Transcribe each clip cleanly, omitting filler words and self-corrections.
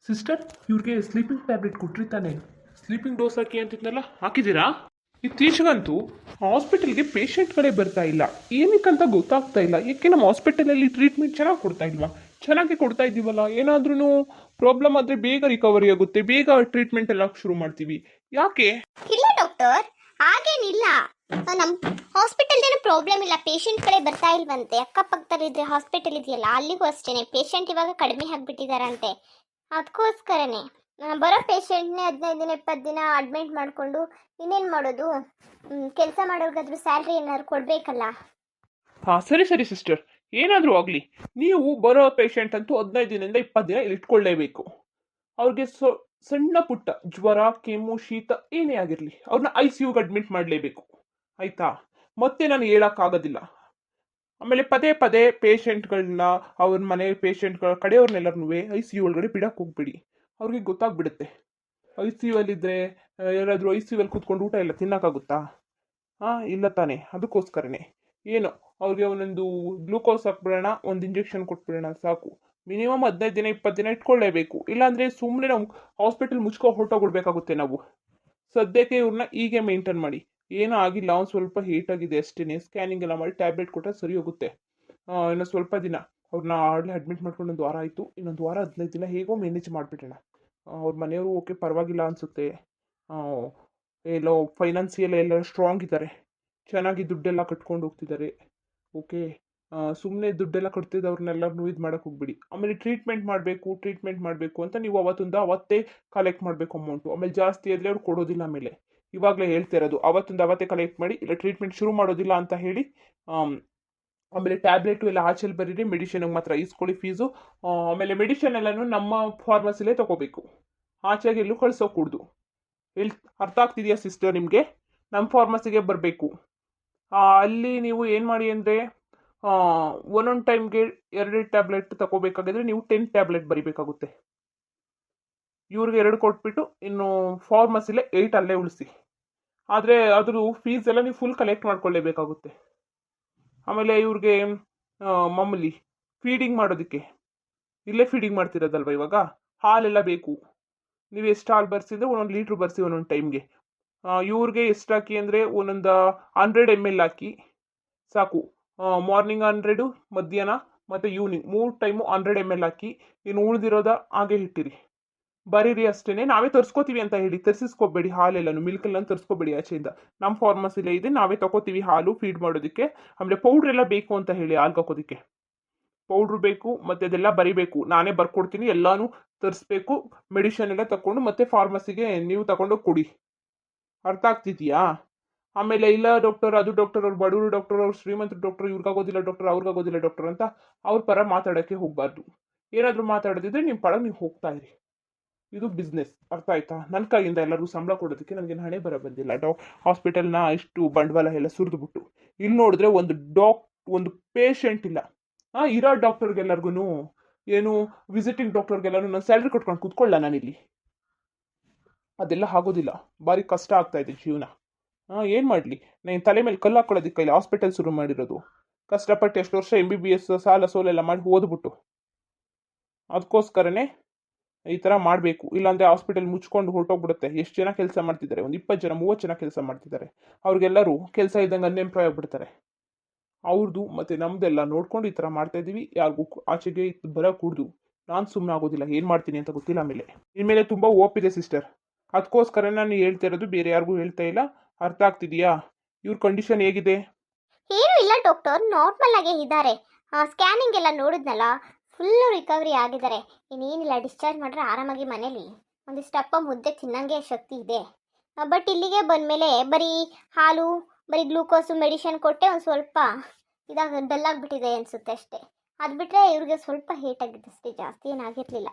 Sister, ಇವ್ರಿಗೆ sleeping tablet ಕೊಟ್ರಿ ತಾನೆ? ಸ್ಲೀಪಿಂಗ್ ಡೋಸ್ ಹಾಕಿ ಅಂತಿದ್ನಲ್ಲ, ಹಾಕಿದ್ದೀರಾ? ಇತ್ತೀಚೆಗಂತೂ ಹಾಸ್ಪಿಟಲ್ಗೆ ಪೇಷಂಟ್ಗಳೇ ಬರ್ತಾ ಇಲ್ಲ. ಏನಕ್ಕಂತ ಗೊತ್ತಾಗ್ತಾ ಇಲ್ಲ. ಏಕೆ ನಮ್ಮ ಹಾಸ್ಪಿಟಲಲ್ಲಿ ಟ್ರೀಟ್ಮೆಂಟ್ ಚೆನ್ನಾಗಿ ಕೊಡ್ತಾ ಇಲ್ವಾ? ಚೆನ್ನಾಗಿ ಕೊಡ್ತಾ ಇದ್ದೀವಲ್ಲ, ಏನಾದ್ರೂ ಪ್ರಾಬ್ಲಮ್ ಆದರೆ ಬೇಗ ರಿಕವರಿ ಆಗುತ್ತೆ, ಬೇಗ ಟ್ರೀಟ್ಮೆಂಟ್ ಎಲ್ಲ ಶುರು ಮಾಡ್ತೀವಿ. ಯಾಕೆ? ಇಲ್ಲ ಡಾಕ್ಟರ್, ಹಾಗೇನಿಲ್ಲ. ನಮ್ಮ ಹಾಸ್ಪಿಟಲ್ ಏನು ಪ್ರಾಬ್ಲಮ್ ಇಲ್ಲ, ಪೇಷಂಟ್ಗಳೇ ಬರ್ತಾ ಇಲ್ವಂತೆ. ಅಕ್ಕಪಕ್ಕದಲ್ಲಿದ್ರೆ ಹಾಸ್ಪಿಟಲ್ ಇದೆಯಲ್ಲ, ಅಲ್ಲಿಗೂ ಅಷ್ಟೇನೆ ಪೇಷಂಟ್ ಇವಾಗ ಕಡಿಮೆ ಆಗಿಬಿಟ್ಟಿದಾರಂತೆ. ಅದಕ್ಕೋಸ್ಕರನೇ ಬರೋ ಪೇಷಂಟ್ನೇ 15 ದಿನ 20 ದಿನ ಅಡ್ಮಿಟ್ ಮಾಡಿಕೊಂಡು ಇನ್ನೇನು ಮಾಡೋದು? ಕೆಲಸ ಮಾಡೋರ್ಗಾದ್ರೂ ಸ್ಯಾಲ್ರಿ ಏನಾದ್ರು ಕೊಡಬೇಕಲ್ಲ. ಹಾಂ, ಸರಿ ಸರಿ ಸಿಸ್ಟರ್, ಏನಾದರೂ ಆಗಲಿ, ನೀವು ಬರೋ ಪೇಷಂಟ್ ಅಂತೂ 15 ದಿನದಿಂದ 20 ದಿನ ಇಲ್ಲಿ ಇಟ್ಕೊಳ್ಳೇಬೇಕು. ಅವ್ರಿಗೆ ಸಣ್ಣ ಪುಟ್ಟ ಜ್ವರ, ಕೆಮ್ಮು, ಶೀತ ಏನೇ ಆಗಿರಲಿ ಅವ್ರನ್ನ ICUಗೆ ಅಡ್ಮಿಟ್ ಮಾಡಲೇಬೇಕು, ಆಯಿತಾ? ಮತ್ತೆ ನಾನು ಹೇಳೋಕ್ಕಾಗೋದಿಲ್ಲ. ಆಮೇಲೆ ಪದೇ ಪದೇ ಪೇಷಂಟ್ಗಳನ್ನ, ಅವ್ರ ಮನೆ ಪೇಷಂಟ್ಗಳ ಕಡೆಯವ್ರನ್ನೆಲ್ಲರನ್ನೂ ICU ಒಳಗಡೆ ಬಿಡಕ್ಕೆ ಹೋಗ್ಬಿಡಿ. ಅವ್ರಿಗೆ ಗೊತ್ತಾಗ್ಬಿಡುತ್ತೆ. ICU ಅಲ್ಲಿದ್ದರೆ ಯಾರಾದರೂ ICU ಅಲ್ಲಿ ಕೂತ್ಕೊಂಡು ಊಟ ಎಲ್ಲ ತಿನ್ನೋಕ್ಕಾಗುತ್ತಾ? ಹಾಂ, ಇಲ್ಲ ತಾನೇ. ಅದಕ್ಕೋಸ್ಕರನೇ ಏನು ಅವ್ರಿಗೆ ಒಂದೊಂದು ಗ್ಲೂಕೋಸ್ ಹಾಕ್ಬಿಡೋಣ, ಒಂದು ಇಂಜೆಕ್ಷನ್ ಕೊಟ್ಬಿಡೋಣ, ಸಾಕು. ಮಿನಿಮಮ್ 15 ದಿನ 20 ದಿನ ಇಟ್ಕೊಳ್ಳೇಬೇಕು. ಇಲ್ಲಾಂದರೆ ಸುಮ್ಮನೆ ನಾವು ಹಾಸ್ಪಿಟಲ್ ಮುಚ್ಕೊ ಹೊರಟೋಗ್ಬಿಡ್ಬೇಕಾಗುತ್ತೆ ನಾವು. ಸದ್ಯಕ್ಕೆ ಇವ್ರನ್ನ ಹೀಗೆ ಮೇಂಟೈನ್ ಮಾಡಿ. ಏನೂ ಆಗಿಲ್ಲ, ಒಂದು ಸ್ವಲ್ಪ ಹೀಟ್ ಆಗಿದೆ ಅಷ್ಟೇ. ಸ್ಕ್ಯಾನಿಂಗ್ ಎಲ್ಲ ಮಾಡಿ ಟ್ಯಾಬ್ಲೆಟ್ ಕೊಟ್ಟರೆ ಸರಿ ಹೋಗುತ್ತೆ. ಇನ್ನು ಸ್ವಲ್ಪ ದಿನ ಅವ್ರನ್ನ ಆಗಲೇ ಅಡ್ಮಿಟ್ ಮಾಡ್ಕೊಂಡು 1 ವಾರ ಆಯಿತು. ಇನ್ನೊಂದು ವಾರ 15 ದಿನ ಹೇಗೋ ಮ್ಯಾನೇಜ್ ಮಾಡಿಬಿಡೋಣ. ಅವ್ರ ಮನೆಯವರು ಓಕೆ, ಪರವಾಗಿಲ್ಲ ಅನಿಸುತ್ತೆ. ಎಲ್ಲೋ ಫೈನಾನ್ಸಿಯಲ್ ಎಲ್ಲ ಸ್ಟ್ರಾಂಗ್ ಇದ್ದಾರೆ, ಚೆನ್ನಾಗಿ ದುಡ್ಡೆಲ್ಲ ಕಟ್ಕೊಂಡು ಹೋಗ್ತಿದ್ದಾರೆ. ಓಕೆ, ಸುಮ್ಮನೆ ದುಡ್ಡೆಲ್ಲ ಕಟ್ತಿದ್ದವ್ರನ್ನೆಲ್ಲರೂ ಇದು ಮಾಡೋಕ್ಕೆ ಹೋಗ್ಬಿಡಿ. ಆಮೇಲೆ ಟ್ರೀಟ್ಮೆಂಟ್ ಮಾಡಬೇಕು ಅಂತ ನೀವು ಅವತ್ತೇ ಕಲೆಕ್ಟ್ ಮಾಡಬೇಕು ಅಮೌಂಟು. ಆಮೇಲೆ ಜಾಸ್ತಿ ಆದರೆ ಅವ್ರು ಕೊಡೋದಿಲ್ಲ. ಆಮೇಲೆ ಇವಾಗಲೇ ಹೇಳ್ತಾ ಇರೋದು, ಅವತ್ತೇ ಕಲೆಕ್ಟ್ ಮಾಡಿ, ಇಲ್ಲ ಟ್ರೀಟ್ಮೆಂಟ್ ಶುರು ಮಾಡೋದಿಲ್ಲ ಅಂತ ಹೇಳಿ. ಆಮೇಲೆ ಟ್ಯಾಬ್ಲೆಟು ಎಲ್ಲ ಆಚೆಲಿ ಬರೀರಿ, ಮೆಡಿಷನ್ಗೆ ಮಾತ್ರ ಇಸ್ಕೊಳ್ಳಿ ಫೀಸು. ಆಮೇಲೆ ಮೆಡಿಷನ್ ಎಲ್ಲನೂ ನಮ್ಮ ಫಾರ್ಮಸಿಲೇ ತೊಗೋಬೇಕು, ಆಚೆಗೆ ಎಲ್ಲೂ ಕಳ್ಸೋಕೂಡ್ದು. ಅರ್ಥ ಆಗ್ತಿದೆಯಾ ಸಿಸ್ಟರ್ ನಿಮಗೆ? ನಮ್ಮ ಫಾರ್ಮಸಿಗೆ ಬರಬೇಕು. ಅಲ್ಲಿ ನೀವು ಏನು ಮಾಡಿ ಅಂದರೆ, ಒಂದೊಂದು ಟೈಮ್ಗೆ 2 ಟ್ಯಾಬ್ಲೆಟ್ ತಗೋಬೇಕಾಗಿದ್ರೆ ನೀವು 10 ಟ್ಯಾಬ್ಲೆಟ್ ಬರೀಬೇಕಾಗುತ್ತೆ. ಇವ್ರಿಗೆ 2 ಕೊಟ್ಬಿಟ್ಟು ಇನ್ನು ಫಾರ್ಮಸಿಲೇ 8 ಅಲ್ಲೇ ಉಳಿಸಿ. ಆದರೆ ಅದ್ರ ಫೀಸ್ ಎಲ್ಲ ನೀವು ಫುಲ್ ಕಲೆಕ್ಟ್ ಮಾಡ್ಕೊಳ್ಳೇಬೇಕಾಗುತ್ತೆ. ಆಮೇಲೆ ಇವ್ರಿಗೆ ಮಾಮೂಲಿ ಫೀಡಿಂಗ್ ಮಾಡೋದಕ್ಕೆ ಇಲ್ಲೇ ಫೀಡಿಂಗ್ ಮಾಡ್ತಿರೋದಲ್ವ ಇವಾಗ, ಹಾಲೆಲ್ಲ ಬೇಕು. ನೀವು ಎಷ್ಟು ಹಾಲು ಬರ್ಸಿದ್ರೆ 1 ಲೀಟ್ರ್ ಬರ್ಸಿ ಒಂದೊಂದು ಟೈಮ್ಗೆ. ಇವ್ರಿಗೆ ಎಷ್ಟು ಹಾಕಿ ಅಂದರೆ ಒಂದೊಂದು 100 ml ಹಾಕಿ ಸಾಕು. ಮಾರ್ನಿಂಗ್ 100, ಮಧ್ಯಾಹ್ನ ಮತ್ತು ಈವ್ನಿಂಗ್ 3 ಟೈಮು 100 ml ಹಾಕಿ. ಇನ್ನು ಉಳಿದಿರೋದ ಹಾಗೆ ಇಟ್ಟಿರಿ, ಬರೀರಿ ಅಷ್ಟೇ. ನಾವೇ ತರಿಸ್ಕೋತೀವಿ ಅಂತ ಹೇಳಿ ತರಿಸಿಸ್ಕೋಬೇಡಿ, ಹಾಲೆಲ್ಲನು ಮಿಲ್ಕೆಲ್ಲ ತರಿಸ್ಕೋಬೇಡಿ ಆಚೆಯಿಂದ. ನಮ್ಮ ಫಾರ್ಮಸಿಲೇ ಇದೆ, ನಾವೇ ತಗೋತೀವಿ ಹಾಲು ಫೀಡ್ ಮಾಡೋದಕ್ಕೆ. ಆಮೇಲೆ ಪೌಡ್ರ್ ಎಲ್ಲ ಬೇಕು ಅಂತ ಹೇಳಿ ಹಾಲು ಹಾಕೋದಕ್ಕೆ ಪೌಡ್ರು ಬೇಕು, ಮತ್ತು ಅದೆಲ್ಲ ಬರಿಬೇಕು. ನಾನೇ ಬರ್ಕೊಡ್ತೀನಿ, ಎಲ್ಲನೂ ತರಿಸ್ಬೇಕು. ಮೆಡಿಷನ್ ಎಲ್ಲ ತಗೊಂಡು ಮತ್ತೆ ಫಾರ್ಮಸಿಗೆ ನೀವು ತಗೊಂಡೋಗಿ ಕೊಡಿ. ಅರ್ಥ ಆಗ್ತಿದೆಯಾ? ಆಮೇಲೆ ಇಲ್ಲ ಡಾಕ್ಟರ್, ಅದು ಡಾಕ್ಟರ್, ಅವ್ರು ಬಡವರು ಡಾಕ್ಟರ್, ಅವ್ರು ಶ್ರೀಮಂತ ಡಾಕ್ಟರ್, ಇವ್ರಿಗಾಗೋದಿಲ್ಲ ಡಾಕ್ಟರ್, ಅವ್ರಿಗಾಗೋದಿಲ್ಲ ಡಾಕ್ಟರ್ ಅಂತ ಅವ್ರ ಪರ ಮಾತಾಡೋಕ್ಕೆ ಹೋಗಬಾರ್ದು. ಏನಾದರೂ ಮಾತಾಡೋದಿದ್ರೆ ನಿಮ್ಮ ಪಡ ನೀವು ಹೋಗ್ತಾ ಇರಿ. ಇದು ಬಿಸ್ನೆಸ್, ಅರ್ಥ ಆಯ್ತಾ? ನನ್ನ ಕೈಯಿಂದ ಎಲ್ಲರಿಗೂ ಸಂಬಳ ಕೊಡೋದಕ್ಕೆ ನನಗೆ ಹಣೆ ಬರ ಬಂದಿಲ್ಲ. ಹಾಸ್ಪಿಟಲ್ನ ಇಷ್ಟು ಬಂಡವಾಳ ಎಲ್ಲ ಸುರಿದ್ಬಿಟ್ಟು ಇಲ್ಲಿ ನೋಡಿದ್ರೆ ಒಂದು ಪೇಷಂಟ್ ಇಲ್ಲ. ಇರೋ ಡಾಕ್ಟರ್ಗೆಲ್ಲರಿಗೂ ಏನು ವಿಸಿಟಿಂಗ್ ಡಾಕ್ಟರ್ಗೆಲ್ಲರೂ ನಾನು ಸ್ಯಾಲ್ರಿ ಕೊಟ್ಕೊಂಡು ಕೂತ್ಕೊಳ್ಳ ನಾನಿಲ್ಲಿ? ಅದೆಲ್ಲ ಆಗೋದಿಲ್ಲ. ಭಾರಿ ಕಷ್ಟ ಆಗ್ತಾ ಇದೆ ಜೀವನ. ಏನು ಮಾಡಲಿ, ನಾನು ತಲೆ ಮೇಲೆ ಕಲ್ಲು ಹಾಕೊಳ್ಳೋದಕ್ಕೆ ಇಲ್ಲಿ ಹಾಸ್ಪಿಟಲ್ ಶುರು ಮಾಡಿರೋದು. ಕಷ್ಟಪಟ್ಟು ಎಷ್ಟು ವರ್ಷ MBBS ಸಾಲ ಸೋಲೆಲ್ಲ ಮಾಡಿ ಓದ್ಬಿಟ್ಟು, ಅದಕ್ಕೋಸ್ಕರನೇ ಈ ಥರ ಮಾಡಬೇಕು. ಇಲ್ಲಾಂದರೆ ಹಾಸ್ಪಿಟಲ್ ಮುಚ್ಕೊಂಡು ಹೊರಟೋಗ್ಬಿಡುತ್ತೆ. ಎಷ್ಟು ಜನ ಕೆಲಸ ಮಾಡ್ತಿದ್ದಾರೆ, ಒಂದು 20 ಜನ 30 ಜನ ಕೆಲಸ ಮಾಡ್ತಿದ್ದಾರೆ. ಅವ್ರಿಗೆಲ್ಲರೂ ಕೆಲಸ ಇದ್ದಂಗೆ ಅನ್ಎಂಪ್ಲಾಯ್ ಆಗಿಬಿಡ್ತಾರೆ. ಅವ್ರದ್ದು ಮತ್ತು ನಮ್ಮದೆಲ್ಲ ನೋಡ್ಕೊಂಡು ಈ ಥರ ಮಾಡ್ತಾಯಿದ್ದೀವಿ. ಯಾರಿಗೂ ಆಚೆಗೆ ಬರೋ ಕೂಡ್ದು. ನಾನು ಸುಮ್ಮನೆ ಆಗೋದಿಲ್ಲ, ಏನು ಮಾಡ್ತೀನಿ ಅಂತ ಗೊತ್ತಿಲ್ಲ. ಆಮೇಲೆ ಇನ್ಮೇಲೆ ತುಂಬ ಓಪಿದೆ ಸಿಸ್ಟರ್, ಅದಕ್ಕೋಸ್ಕರ ನಾನು ಹೇಳ್ತಾ ಇರೋದು, ಬೇರೆ ಯಾರಿಗೂ ಹೇಳ್ತಾ ಇಲ್ಲ. ಅರ್ಥ ಆಗ್ತಿದೆಯಾ? ಇವ್ರ ಕಂಡೀಷನ್ ಹೇಗಿದೆ? ಏನೂ ಇಲ್ಲ ಡಾಕ್ಟರ್, ನಾರ್ಮಲ್ ಆಗೇ ಇದ್ದಾರೆ. ಸ್ಕ್ಯಾನಿಂಗ್ ಎಲ್ಲ ನೋಡಿದ್ನಲ್ಲ, ಫುಲ್ಲು ರಿಕವರಿ ಆಗಿದ್ದಾರೆ. ಇನ್ನೇನಿಲ್ಲ, ಡಿಸ್ಚಾರ್ಜ್ ಮಾಡಿದ್ರೆ ಆರಾಮಾಗಿ ಮನೇಲಿ ಒಂದಿಷ್ಟಪ್ಪ ಮುದ್ದೆ ತಿನ್ನಂಗೆ ಶಕ್ತಿ ಇದೆ. ಬಟ್ ಇಲ್ಲಿಗೆ ಬಂದಮೇಲೆ ಬರೀ ಹಾಲು, ಬರೀ ಗ್ಲೂಕೋಸು ಮೆಡಿಷನ್ ಕೊಟ್ಟೆ ಒಂದು ಸ್ವಲ್ಪ ಡಲ್ ಆಗಿಬಿಟ್ಟಿದೆ ಅನಿಸುತ್ತೆ ಅಷ್ಟೇ. ಅದು ಬಿಟ್ಟರೆ ಇವ್ರಿಗೆ ಸ್ವಲ್ಪ ಹೇಟ್ ಆಗಿದೆ ಅಷ್ಟೇ, ಜಾಸ್ತಿ ಏನಾಗಿರಲಿಲ್ಲ.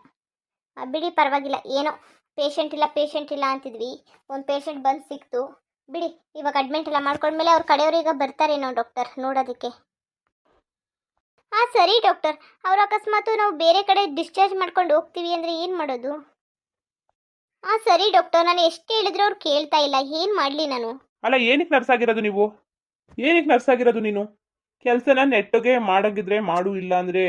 ಬಿಡಿ, ಪರವಾಗಿಲ್ಲ. ಏನೋ ಪೇಷಂಟ್ ಇಲ್ಲ ಅಂತಿದ್ವಿ, ಒಂದು ಪೇಷಂಟ್ ಬಂದು ಸಿಕ್ತು ಬಿಡಿ. ಇವಾಗ ಅಡ್ಮಿಟ್ ಎಲ್ಲ ಮಾಡ್ಕೊಂಡ್ಮೇಲೆ ಅವ್ರ ಕಡೆಯವ್ರೀಗ ಬರ್ತಾರೇನೋ ಡಾಕ್ಟರ್ ನೋಡೋದಕ್ಕೆ. ಸರಿ ಡಾಕ್ಟರ್, ಅವ್ರು ಅಕಸ್ಮಾತು ನಾವು ಬೇರೆ ಕಡೆ ಡಿಸ್ಚಾರ್ಜ್ ಮಾಡ್ಕೊಂಡು ಹೋಗ್ತೀವಿ ಅಂದರೆ ಏನು ಮಾಡೋದು? ಸರಿ ಡಾಕ್ಟರ್, ನಾನು ಎಷ್ಟು ಹೇಳಿದ್ರು ಅವ್ರು ಕೇಳ್ತಾ ಇಲ್ಲ, ಏನು ಮಾಡಲಿ ನಾನು? ಅಲ್ಲ, ಏನಕ್ಕೆ ನರ್ಸ್ ಆಗಿರೋದು ನೀನು? ಕೆಲಸನ ನೆಟ್ಟಗೆ ಮಾಡಂಗಿದ್ರೆ ಮಾಡು, ಇಲ್ಲ ಅಂದರೆ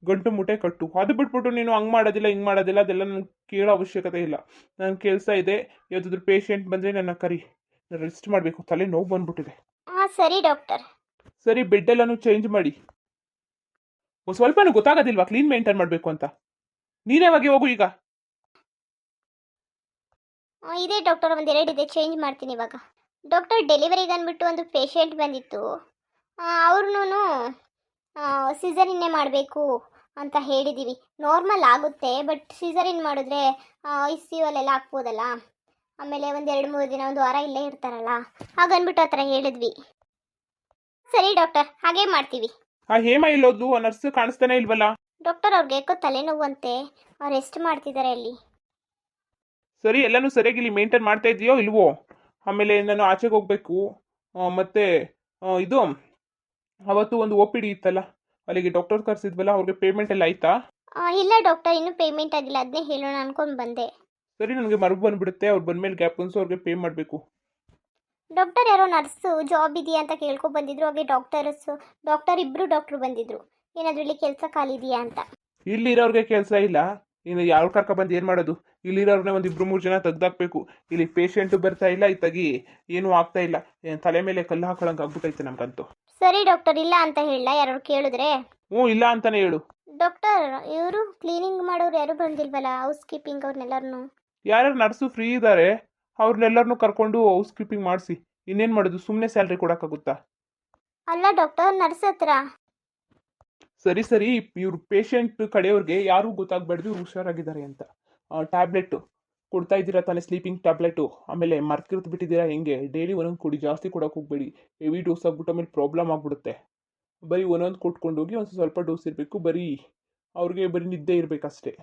ಗಂಟು ಮುಟ್ಟೆ ಕಟ್ಟು. ಅದು ಬಿಟ್ಬಿಟ್ಟು ನೀನು ಹಂಗೆ ಮಾಡೋದಿಲ್ಲ ಹಿಂಗೆ ಮಾಡೋದಿಲ್ಲ ಅದೆಲ್ಲ ನನಗೆ ಕೇಳೋ ಅವಶ್ಯಕತೆ ಇಲ್ಲ. ನನ್ನ ಕೆಲಸ ಇದೆ. ಯಾವುದಾದ್ರೂ ಪೇಷಂಟ್ ಬಂದರೆ ನನ್ನ ಕರಿ. ರೆಸ್ಟ್ ಮಾಡಬೇಕು, ತಲೆ ನೋವು ಬಂದ್ಬಿಟ್ಟಿದೆ. ಹಾಂ ಸರಿ ಡಾಕ್ಟರ್. ಸರಿ, ಬೆಡ್ ಎಲ್ಲನೂ ಚೇಂಜ್ ಮಾಡಿ. ಸ್ವಲ್ಪನೂ ಗೊತ್ತಾಗೋದಿಲ್ವಾ ಕ್ಲೀನ್ ಮೇಂಟೈನ್ ಮಾಡಬೇಕು ಅಂತ? ನೀನೇ ಹೋಗು ಈಗ. ಇದೆ ಡಾಕ್ಟರ್, ಒಂದೆರಡು ಇದೆ, ಚೇಂಜ್ ಮಾಡ್ತೀನಿ ಇವಾಗ. ಡಾಕ್ಟರ್, ಡೆಲಿವರಿಗೆ ಅಂದ್ಬಿಟ್ಟು ಒಂದು ಪೇಷಂಟ್ ಬಂದಿತ್ತು. ಅವ್ರನ್ನೂ ಸಿಸರಿನ್ನೇ ಮಾಡಬೇಕು ಅಂತ ಹೇಳಿದ್ದೀವಿ. ನಾರ್ಮಲ್ ಆಗುತ್ತೆ, ಬಟ್ ಸಿಸರಿನ್ ಮಾಡಿದ್ರೆ ICU ಅಲ್ಲೆಲ್ಲ ಹಾಕ್ಬೋದಲ್ಲ. ಆಮೇಲೆ ಒಂದು 2-3 ದಿನ, ಒಂದು ವಾರ ಇಲ್ಲೇ ಇರ್ತಾರಲ್ಲ, ಹಾಗನ್ಬಿಟ್ಟು ಆ ಥರ ಹೇಳಿದ್ವಿ. ಸರಿ ಡಾಕ್ಟರ್, ಹಾಗೇ ಮಾಡ್ತೀವಿ. ಆ ಹೇಮ ಇಲ್ಲೋದ್ಲು? ಆ ನರ್ಸ್ ಕಾಣಿಸ್ತಾನೆ ಇಲ್ವಲ್ಲ? ಡಾಕ್ಟರ್, ಅವ್ರಿಗೆ ಯಾಕೋ ತಲೆನೋವಂತೆ, ಅವ್ರು ರೆಸ್ಟ್ ಮಾಡ್ತಿದ್ದಾರೆ ಅಲ್ಲಿ. ಸರಿ, ಎಲ್ಲನೂ ಸರಿಯಾಗಿ ಇಲ್ಲಿ ಮೇಂಟೈನ್ ಮಾಡ್ತಾ ಇದೆಯೋ ಇಲ್ವೋ? ಆಮೇಲೆ ನಾನು ಆಚೆಗೆ ಹೋಗ್ಬೇಕು. ಮತ್ತೆ ಇದು ಅವತ್ತು ಒಂದು OPD ಇತ್ತಲ್ಲ, ಅಲ್ಲಿಗೆ ಡಾಕ್ಟರ್ ಕರ್ಸಿದ್ವಲ್ಲ, ಅವ್ರಿಗೆ ಪೇಮೆಂಟ್ ಎಲ್ಲ ಆಯ್ತಾ? ಇಲ್ಲ ಡಾಕ್ಟರ್, ಇನ್ನೂ ಪೇಮೆಂಟ್ ಆಗಿಲ್ಲ, ಅದನ್ನೇ ಹೇಳೋಣ ಅನ್ಕೊಂಡು ಬಂದೆ. ಸರಿ, ನನಗೆ ಮರಗು ಬಂದ್ಬಿಡುತ್ತೆ. ಅವ್ರು ಬಂದ್ಮೇಲೆ ಗ್ಯಾಪ್ ಅನ್ಸು ಅವ್ರಿಗೆ ಪೇ ಮಾಡಬೇಕು. ಡಾಕ್ಟರ್, ಯಾರೋ ನರ್ಸು ಜಾಬ್ ಇದೆಯಾ ಅಂತ ಕೇಳ್ಕೊ ಬಂದಿದ್ರು. ಹಾಗೆ ಡಾಕ್ಟರ್ ಇಬ್ಬರು ಡಾಕ್ಟ್ರು ಬಂದಿದ್ರು, ಏನಾದರೂ ಇಲ್ಲಿ ಕೆಲಸ ಖಾಲಿ ಇದೆಯಾ ಅಂತ. ಇಲ್ಲಿರೋರಿಗೆ ಕೆಲಸ ಇಲ್ಲ, ಇನ್ನು ಯಾರು ಕರ್ಕೊಬಂದು ಏನು ಮಾಡೋದು? ಇಲ್ಲಿರೋರ್ನೇ ಒಂದು 2-3 ಜನ ತೆಗ್ದಾಕ್ಬೇಕು. ಇಲ್ಲಿ ಪೇಷಂಟು ಬರ್ತಾ ಇಲ್ಲ, ಇತ್ತಾಗಿ ಏನೂ ಆಗ್ತಾ ಇಲ್ಲ. ತಲೆ ಮೇಲೆ ಕಲ್ಲು ಹಾಕೊಳ್ಳಂಗೆ ಆಗ್ಬಿಟ್ಟೈತೆ ನಮ್ಗಂತೂ. ಸರಿ ಡಾಕ್ಟರ್, ಇಲ್ಲ ಅಂತ ಹೇಳ, ಯಾರು ಕೇಳಿದ್ರೆ? ಇಲ್ಲ ಅಂತಾನೆ ಹೇಳು. ಡಾಕ್ಟರ್, ಇವರು ಕ್ಲೀನಿಂಗ್ ಮಾಡೋರು ಯಾರು ಬಂದಿಲ್ವಲ್ಲ, ಹೌಸ್ ಕೀಪಿಂಗ್ ಅವ್ರನ್ನೆಲ್ಲರನ್ನು? ಯಾರು ನರ್ಸು ಫ್ರೀ ಇದ್ದಾರೆ ಅವ್ರನ್ನೆಲ್ಲರನ್ನೂ ಕರ್ಕೊಂಡು ಹೌಸ್ ಕೀಪಿಂಗ್ ಮಾಡಿಸಿ. ಇನ್ನೇನು ಮಾಡೋದು, ಸುಮ್ಮನೆ ಸ್ಯಾಲ್ರಿ ಕೊಡೋಕ್ಕಾಗುತ್ತಾ? ಅಲ್ಲ ಡಾಕ್ಟರ್, ನರ್ಸ್ ಹತ್ರ. ಸರಿ, ಇವ್ರು ಪೇಷಂಟ್ ಕಡೆಯವ್ರಿಗೆ ಯಾರೂ ಗೊತ್ತಾಗಬಾರ್ದು ಇವ್ರು ಹುಷಾರಾಗಿದ್ದಾರೆ ಅಂತ. ಟ್ಯಾಬ್ಲೆಟ್ಟು ಕೊಡ್ತಾ ಇದ್ದೀರಾ ತಾನೇ, ಸ್ಲೀಪಿಂಗ್ ಟ್ಯಾಬ್ಲೆಟು. ಆಮೇಲೆ ಮರ್ತಿರ್ತು ಬಿಟ್ಟಿದ್ದೀರಾ ಹೆಂಗೆ? ಡೈಲಿ ಒಂದೊಂದು ಕೊಡಿ, ಜಾಸ್ತಿ ಕೊಡೋಕೆ ಹೋಗಬೇಡಿ. ಹೆವಿ ಡೋಸ್ ಆಗ್ಬಿಟ್ಟು ಆಮೇಲೆ ಪ್ರಾಬ್ಲಮ್ ಆಗಿಬಿಡುತ್ತೆ. ಬರೀ ಒಂದೊಂದು ಕೊಟ್ಕೊಂಡು ಹೋಗಿ, ಒಂದು ಸ್ವಲ್ಪ ಡೋಸ್ ಇರಬೇಕು. ಅವ್ರಿಗೆ ಬರೀ ನಿದ್ದೆ ಇರಬೇಕಷ್ಟೇ.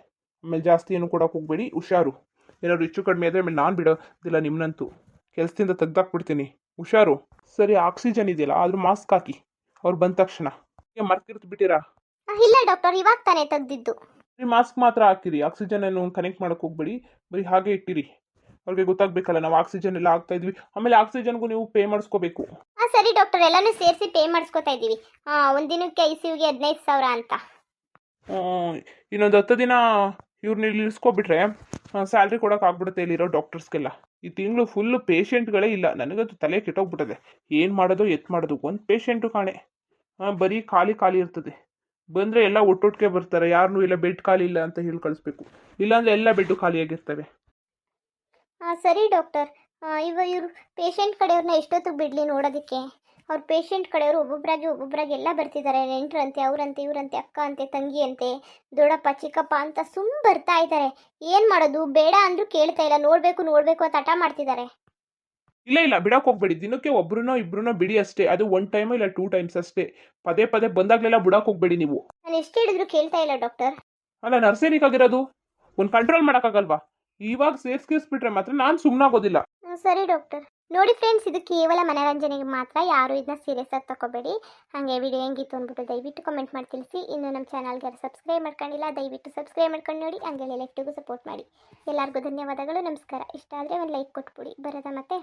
ಆಮೇಲೆ ಜಾಸ್ತಿ ಏನು ಕೊಡೋಕೆ ಹೋಗಬೇಡಿ, ಹುಷಾರು. ಏನಾದ್ರು ಹೆಚ್ಚು ಕಡಿಮೆ ಆದರೆ ಆಮೇಲೆ ನಾನು ಬಿಡೋದಿಲ್ಲ ನಿಮ್ಮನ್ನಂತೂ, ಕೆಲಸದಿಂದ ತೆಗ್ದಾಕ್ಬಿಡ್ತೀನಿ. ಹುಷಾರು. ಸರಿ, ಆಕ್ಸಿಜನ್ ಇದೆಯಲ್ಲ, ಆದರೂ ಮಾಸ್ಕ್ ಹಾಕಿ ಅವ್ರು ಬಂದ ತಕ್ಷಣ. ಮರ್ತಿರ್ತು ಬಿಟ್ಟಿರಾ? ಇಲ್ಲ ಡಾಕ್ಟರ್, ಇವಾಗ ತಾನೇ ತೆಗ್ದಿದ್ದು. ಮಾಸ್ಕ್ ಮಾತ್ರ ಹಾಕಿರಿ, ಆಕ್ಸಿಜನ್ ಏನು ಕನೆಕ್ಟ್ ಮಾಡೋಕೆ ಹೋಗ್ಬೇಡಿ, ಬರೀ ಹಾಗೆ ಇಟ್ಟಿರಿ. ಅವ್ರಿಗೆ ಗೊತ್ತಾಗಬೇಕಲ್ಲ ನಾವು ಆಕ್ಸಿಜನ್ ಎಲ್ಲ ಹಾಕ್ತಾ ಇದ್ವಿ. ಆಮೇಲೆ ಆಕ್ಸಿಜನ್ಗೂ ನೀವು ಪೇ ಮಾಡಿಸ್ಕೋಬೇಕು. ಸರಿ ಡಾಕ್ಟರ್, ಎಲ್ಲನೂ ಸೇರಿಸಿ ಪೇ ಮಾಡಿಸ್ಕೊತಾ ಇದ್ದೀವಿ. ಒಂದು ದಿನಕ್ಕೆ ICUಗೆ 15,000 ಅಂತ. ಇನ್ನೊಂದು 10 ದಿನ ಇವ್ರನ್ನ ಇಲ್ಲಿ ಇಳಿಸ್ಕೊಬಿಟ್ರೆ ಸ್ಯಾಲ್ರಿ ಕೊಡೋಕೆ ಆಗ್ಬಿಡುತ್ತೆ ಇಲ್ಲಿರೋ ಡಾಕ್ಟರ್ಸ್ಗೆಲ್ಲ. ಈ ತಿಂಗಳು ಫುಲ್ಲು ಪೇಷಂಟ್ಗಳೇ ಇಲ್ಲ. ನನಗಂತೂ ತಲೆ ಕೆಟ್ಟೋಗ್ಬಿಟ್ಟದೆ. ಏನು ಮಾಡೋದು ಮಾಡೋದು, ಒಂದು ಪೇಷಂಟು ಕಾಣೆ. ಬರೀ ಖಾಲಿ ಇರ್ತದೆ. ಬಂದರೆ ಎಲ್ಲ ಒಟ್ಟೊಟ್ಟಿಗೆ ಬರ್ತಾರೆ, ಯಾರನ್ನೂ ಇಲ್ಲ ಬೆಡ್ ಖಾಲಿ ಇಲ್ಲ ಅಂತ ಹೇಳಿ ಕಳಿಸ್ಬೇಕು. ಇಲ್ಲಾಂದರೆ ಎಲ್ಲ ಬೆಡ್ಡು ಖಾಲಿಯಾಗಿರ್ತವೆ. ಸರಿ ಡಾಕ್ಟರ್, ಇವರು ಪೇಷಂಟ್ ಕಡೆಯವ್ರನ್ನ ಎಷ್ಟೊತ್ತಿಗೆ ಬಿಡಲಿ ನೋಡೋದಕ್ಕೆ? ಅವ್ರ ಪೇಷಂಟ್ ಕಡೆಯವರು ಒಬ್ಬೊಬ್ಬರಾಗಿ ಎಲ್ಲ ಬರ್ತಿದ್ದಾರೆ. ನೆಂಟ್ರಂತೆ, ಅವರಂತೆ, ಇವರಂತೆ, ಅಕ್ಕ ಅಂತೆ, ತಂಗಿ ಅಂತೆ, ದೊಡ್ಡಪ್ಪ, ಚಿಕ್ಕಪ್ಪ ಅಂತ ಬರ್ತಾ ಇದ್ದಾರೆ. ಏನು ಮಾಡೋದು? ಬೇಡ ಅಂದರೂ ಕೇಳ್ತಾ ಇಲ್ಲ, ನೋಡಬೇಕು ಅಂತ ಹಠ ಮಾಡ್ತಿದ್ದಾರೆ. ಇಲ್ಲ ಬಿಡೋಕೆ ಹೋಗ್ಬೇಡಿ. ದಿನಕ್ಕೆ ಒಬ್ರನ್ನೋ ಇಬ್ರನ್ನೋ ಬಿಡಿ ಅಷ್ಟೇ. ಅದು 1 ಟೈಮ್ ಇಲ್ಲ 2 ಟೈಮ್ಸ್ ಅಷ್ಟೇ. ಪದೇ ಬಂದಾಗಲೆಲ್ಲ ಬಿಡೋಕೆ ಹೋಗ್ಬೇಡಿ ನೀವು. ನಾನು ಎಷ್ಟು ಹೇಳಿದ್ರು ಕೇಳ್ತಾ ಇಲ್ಲ ಡಾಕ್ಟರ್. ಅಲ್ಲ, ನರ್ಸೇನಿಗಾಗಿರೋದು ಒಂದು ಕಂಟ್ರೋಲ್ ಮಾಡೋಕ್ಕಾಗಲ್ವಾ? ಇವಾಗ ಸೇರಿಸ್ಬಿಟ್ರೆ ಮಾತ್ರ ನಾನು ಸುಮ್ಮನಾಗೋದಿಲ್ಲ. ಸರಿ ಡಾಕ್ಟರ್. ನೋಡಿ ಫ್ರೆಂಡ್ಸ್, ಇದು ಕೇವಲ ಮನೋರಂಜನೆಗೆ ಮಾತ್ರ, ಯಾರು ಇದನ್ನ ಸೀರಿಯಸ್ ಆಗಿ ತಗೋಬೇಡಿ. ಹಾಗೆ ವಿಡಿಯೋ ಹೆಂಗಿತ್ತು ಅಂದ್ಬಿಟ್ಟು ದಯವಿಟ್ಟು ಕಮೆಂಟ್ ಮಾಡಿ ತಿಳಿಸಿ. ಇನ್ನು ನಮ್ಮ ಚಾನಲ್ಗೆ ಸಬ್ಸ್ಕ್ರೈಬ್ ಮಾಡ್ಕೊಂಡಿಲ್ಲ, ದಯವಿಟ್ಟು ಸಬ್ಸ್ಕ್ರೈಬ್ ಮಾಡ್ಕೊಂಡು ನೋಡಿ. ಹಂಗೆ ಲೈಕ್ಟಿಗೂ ಸಪೋರ್ಟ್ ಮಾಡಿ. ಎಲ್ಲರಿಗೂ ಧನ್ಯವಾದಗಳು, ನಮಸ್ಕಾರ. ಇಷ್ಟ ಆದರೆ ಒಂದು ಲೈಕ್ ಕೊಟ್ಬಿಡಿ. ಬರೋದಾ ಮತ್ತೆ?